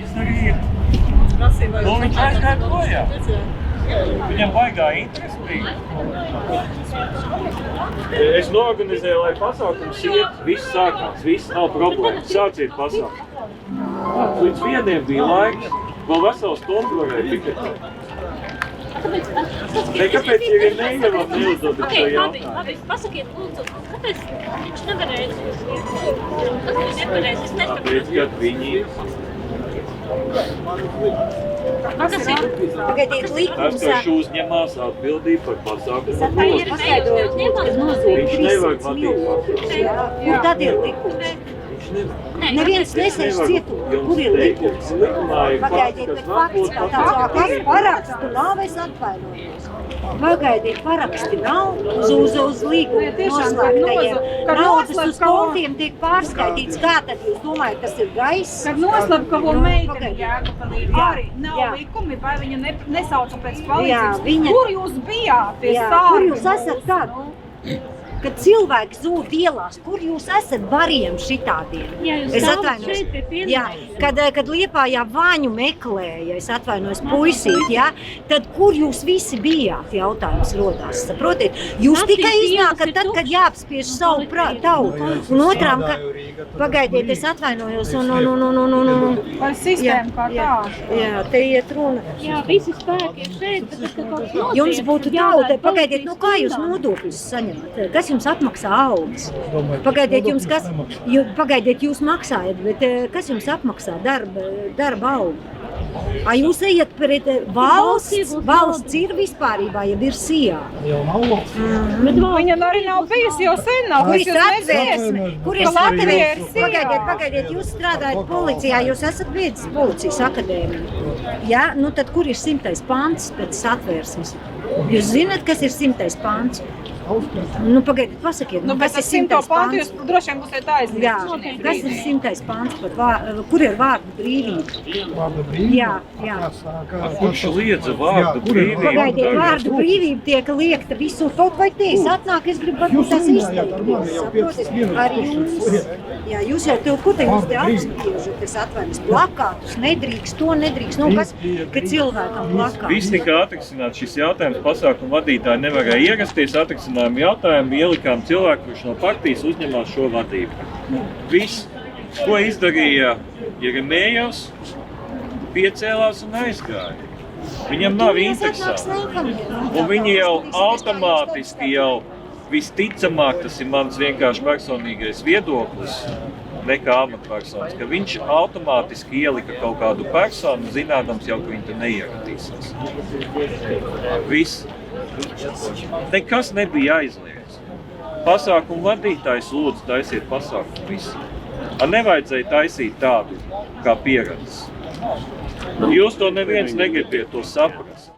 Izdarīja. Nu, viņš aizgāja projām. Viņam baigā interesi bija. Es norganizēju, lai pasākums iet, viss sākās, viss nav problēma. Sāciet pasākumu. Līdz vieniem bija laiks, vēl veselu stundu varēja piketēt. Kāpēc ir neievam neuzdodat šo jautājumu? Labi, pasakiet, lūdzu, kāpēc viņš nevarēja? Kāpēc nevarēja? Es nesaprotu. Tāpēc, kad viņi... Kas ir? Pagaidiet, Tas, likums. ka viņš uzņemās atbildību par pasākumu. Viņš Viņš nevar vadīt pasākumu. Un tad ir likums. Neviens nesēž cietumā. Kur ir likums? Pagaidiet, bet fakts kā tāds, kas parakstu nav, es atvainojos. Pagaidiet, paraksti nav uz līgumu noslēgtajiem. Naudas uz kontiem tiek pārskaitīts. Kā tad jūs domājat, tas ir gaiss? Kad noslapkavo meiteni Jēkabpilī arī nav likumi, vai viņa nesauca pēc palīdzības? Kur jūs bijāt pie stāviem? Kur jūs esat tad? Kad cilvēki zūd ielās, kur jūs esat bariem šitādiem? Jā, jūs Es stāvat atvainojos. šeit pie piena Jā, kad Liepājā Vaņu meklēja, es atvainojos puisīt, jā, tad kur jūs visi bijāt, jautājums rodās, saprotiet? Jūs tikai iznākat tad, kad jāapspiež savu tautu. Un otrām, ka... Pagaidiet, es atvainojos Par sistēmu kā tādu. Jā, te iet runa. Jā, visi spēki ir šeit, bet tas kaut kas notiek. Jums būtu tauta, pagaidiet, nu kā jūs nodokļus saņemat? Kas jums atmaksā algas? Pagaidiet, jūs maksājat, bet kas jums apmaksā darba algu? Jūs ejat pret valsts ir vispārībā, ja ir sijā. Viņa arī nav bijusi jau sen nav. Kur ir satvērsme? Pagaidiet, jūs strādājat policijā, jūs esat beidzis policijas akadēmiju. Jā, nu tad kur ir 100. pants pēc satvērsmes? Jūs zināt, kas ir 100. pants? Nu, pagaidiet, pasakiet, kas ir 100. pants? Jūs droši vien būsiet aizmirst. Jā, kas ir 100. pants? Kur ir vārdu brīvība? Vārdu brīvība? Jā. Kurš liedza vārdu brīvību? Pagaidiet, vārdu brīvība tiek liekta visur. Kaut vai tīs atnāk, es gribu varbūt tās izteikties. Arī jūs. Jā, jūs jau tev, ko te jūs te apspiežat? Es atvainojos, plakātus nedrīkst, to nedrīkst. Nu, kas, ka cilvēkam plakātus? Viss tika atrisināt šis jautājums, pasākumu vadītāji nevarēja ierasties, atrisinājām jautājumu, ielikām cilvēku, kurš no partijas uzņemās šo vadību. Viss, ko izdarīja Jeremējos, piecēlās un aizgāja. Viņam nav interesanti. Un viņi jau automātiski jau visticamāk, tas ir mans vienkārši personīgais viedoklis, nekā amatpersonas, ka viņš automātiski ielika kaut kādu personu, zinādams jau, ka viņi te neieradīsies. Viss. Nekas nebija aizliegts. Pasākumu vadītājs lūdzu taisiet pasākumu visi. Nevajadzēja taisīt tādu kā pieredzes. Jūs to neviens negribiet to saprast.